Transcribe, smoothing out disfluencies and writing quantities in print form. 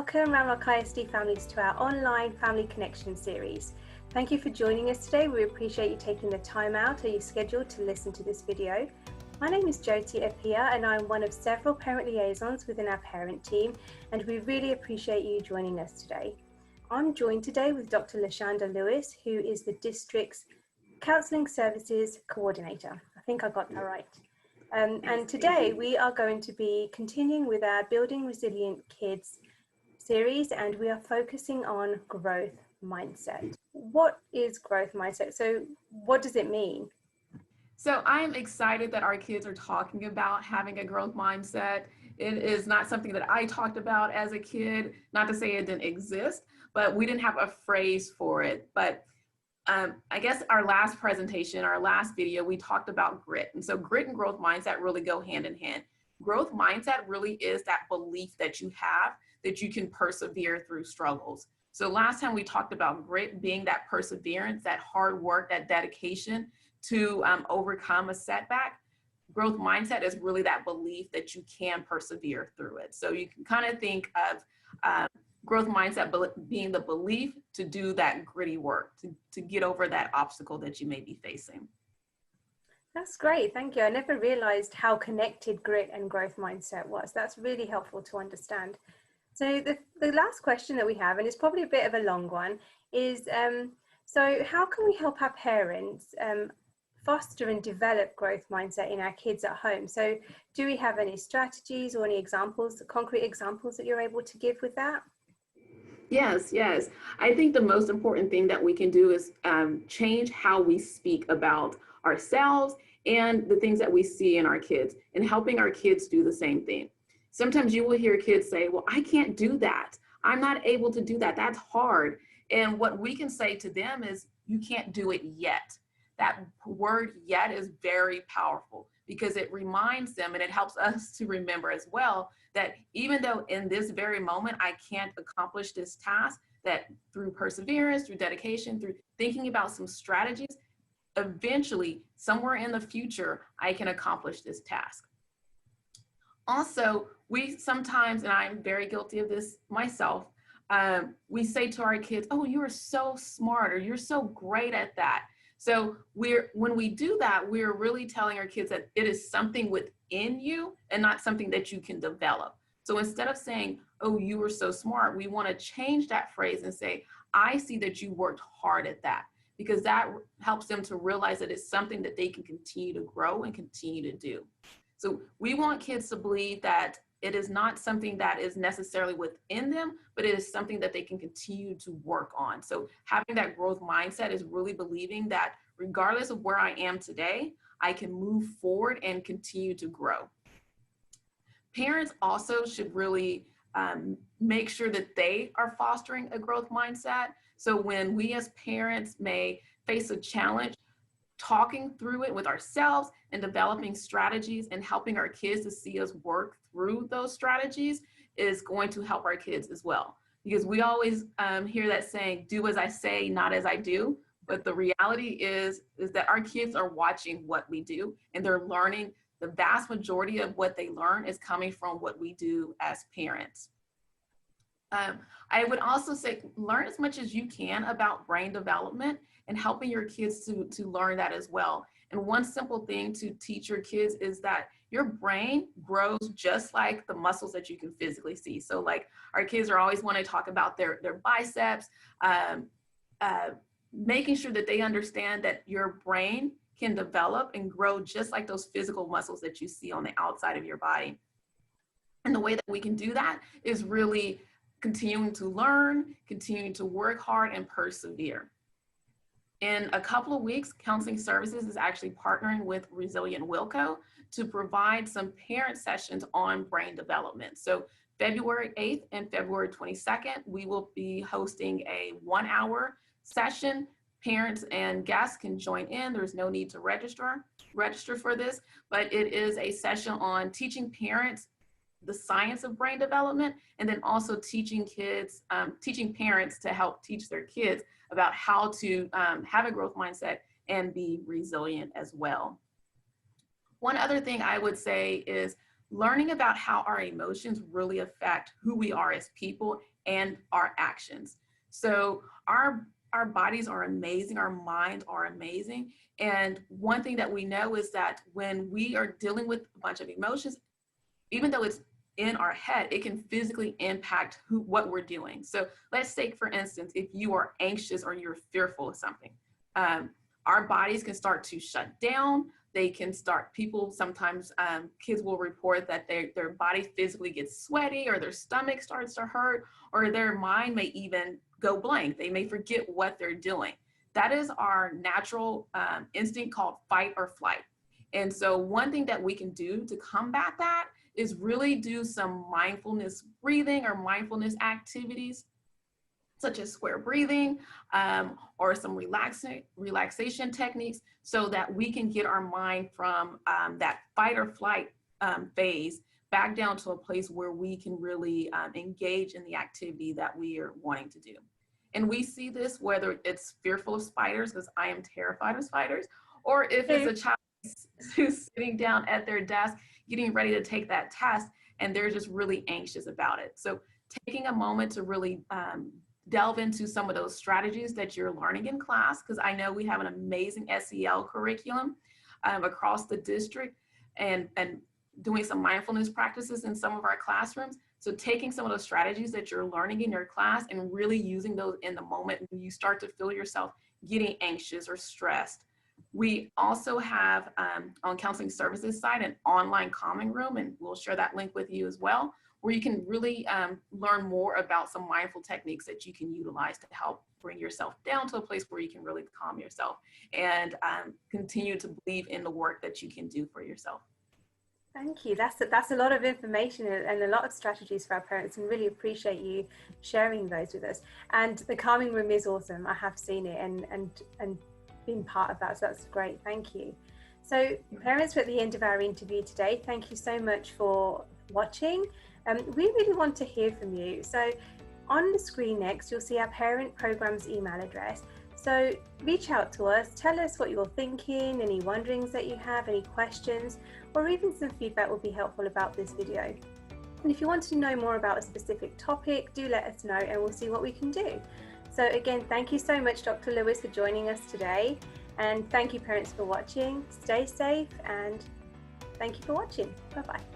Welcome Ramrock ISD families to our online Family Connection series. Thank you for joining us today. We appreciate you taking the time out of your schedule to listen to this video. My name is Jyoti Appiah and I'm one of several parent liaisons within our parent team, and we really appreciate you joining us today. I'm joined today with Dr. Lashanda Lewis, who is the district's Counselling Services Coordinator. I think I got that right. And today we are going to be continuing with our Building Resilient Kids series, and we are focusing on growth mindset. What is growth mindset? So what does it mean? So I'm excited that our kids are talking about having a growth mindset. It is not something that I talked about as a kid, not to say it didn't exist, but we didn't have a phrase for it. But I guess our last presentation, our last video, we talked about grit. And so grit and growth mindset really go hand in hand. Growth mindset really is that belief that you have that you can persevere through struggles. So last time we talked about grit being that perseverance, that hard work, that dedication to overcome a setback. Growth mindset is really that belief that you can persevere through it. So you can kind of think of growth mindset being the belief to do that gritty work, to get over that obstacle that you may be facing. That's great, thank you. I never realized how connected grit and growth mindset was. That's really helpful to understand. So the last question that we have, and it's probably a bit of a long one, is so how can we help our parents foster and develop growth mindset in our kids at home? So do we have any strategies or any examples, concrete examples that you're able to give with that? Yes. I think the most important thing that we can do is change how we speak about ourselves and the things that we see in our kids, and helping our kids do the same thing. Sometimes you will hear kids say, well, I can't do that. I'm not able to do that. That's hard. And what we can say to them is, you can't do it yet. That word yet is very powerful because it reminds them, and it helps us to remember as well, that even though in this very moment I can't accomplish this task, that through perseverance, through dedication, through thinking about some strategies, eventually somewhere in the future I can accomplish this task. Also, we sometimes, and I'm very guilty of this myself, we say to our kids, oh, you are so smart, or you're so great at that. So when we do that, we're really telling our kids that it is something within you and not something that you can develop. So instead of saying, oh, you were so smart, we want to change that phrase and say, I see that you worked hard at that, because that helps them to realize that it's something that they can continue to grow and continue to do. So we want kids to believe that it is not something that is necessarily within them, but it is something that they can continue to work on. So having that growth mindset is really believing that regardless of where I am today, I can move forward and continue to grow. Parents also should really make sure that they are fostering a growth mindset. So when we as parents may face a challenge, talking through it with ourselves and developing strategies and helping our kids to see us work through those strategies is going to help our kids as well. Because we always hear that saying, do as I say, not as I do. But the reality is that our kids are watching what we do, and they're learning. The vast majority of what they learn is coming from what we do as parents. I would also say, learn as much as you can about brain development and helping your kids to learn that as well. And one simple thing to teach your kids is that your brain grows just like the muscles that you can physically see. So like our kids are always want to talk about their biceps, making sure that they understand that your brain can develop and grow just like those physical muscles that you see on the outside of your body. And the way that we can do that is really continuing to learn, continuing to work hard and persevere. In a couple of weeks, Counseling Services is actually partnering with Resilient Wilco to provide some parent sessions on brain development. So February 8th and February 22nd, we will be hosting a 1-hour session. Parents and guests can join in. There's no need to register for this, but it is a session on teaching parents the science of brain development, and then also teaching parents to help teach their kids about how to have a growth mindset and be resilient as well. One other thing I would say is learning about how our emotions really affect who we are as people and our actions. So our bodies are amazing, our minds are amazing. And one thing that we know is that when we are dealing with a bunch of emotions, even though it's in our head, it can physically impact what we're doing. So let's take, for instance, if you are anxious or you're fearful of something, our bodies can start to shut down. They can start, people sometimes, kids will report that their body physically gets sweaty, or their stomach starts to hurt, or their mind may even go blank. They may forget what they're doing. That is our natural instinct called fight or flight. And so one thing that we can do to combat that is really do some mindfulness breathing or mindfulness activities, such as square breathing, or some relaxation techniques, so that we can get our mind from that fight or flight phase back down to a place where we can really engage in the activity that we are wanting to do. And we see this whether it's fearful of spiders, because I am terrified of spiders, or if it's a child who's sitting down at their desk getting ready to take that test and they're just really anxious about it. So taking a moment to really delve into some of those strategies that you're learning in class, because I know we have an amazing SEL curriculum across the district, and doing some mindfulness practices in some of our classrooms. So taking some of those strategies that you're learning in your class and really using those in the moment when you start to feel yourself getting anxious or stressed. We also have on counseling services side an online calming room, and we'll share that link with you as well, where you can really learn more about some mindful techniques that you can utilize to help bring yourself down to a place where you can really calm yourself and continue to believe in the work that you can do for yourself. Thank you. That's a lot of information and a lot of strategies for our parents, and really appreciate you sharing those with us. And the calming room is awesome. I have seen it and been part of that, so that's great. Thank you. So parents, we're at the end of our interview today. Thank you so much for watching. We really want to hear from you. So on the screen next, you'll see our parent program's email address. So reach out to us, tell us what you're thinking, any wonderings that you have, any questions, or even some feedback would be helpful about this video. And if you want to know more about a specific topic, do let us know and we'll see what we can do. So again, thank you so much, Dr. Lewis, for joining us today. And thank you, parents, for watching. Stay safe and thank you for watching. Bye-bye.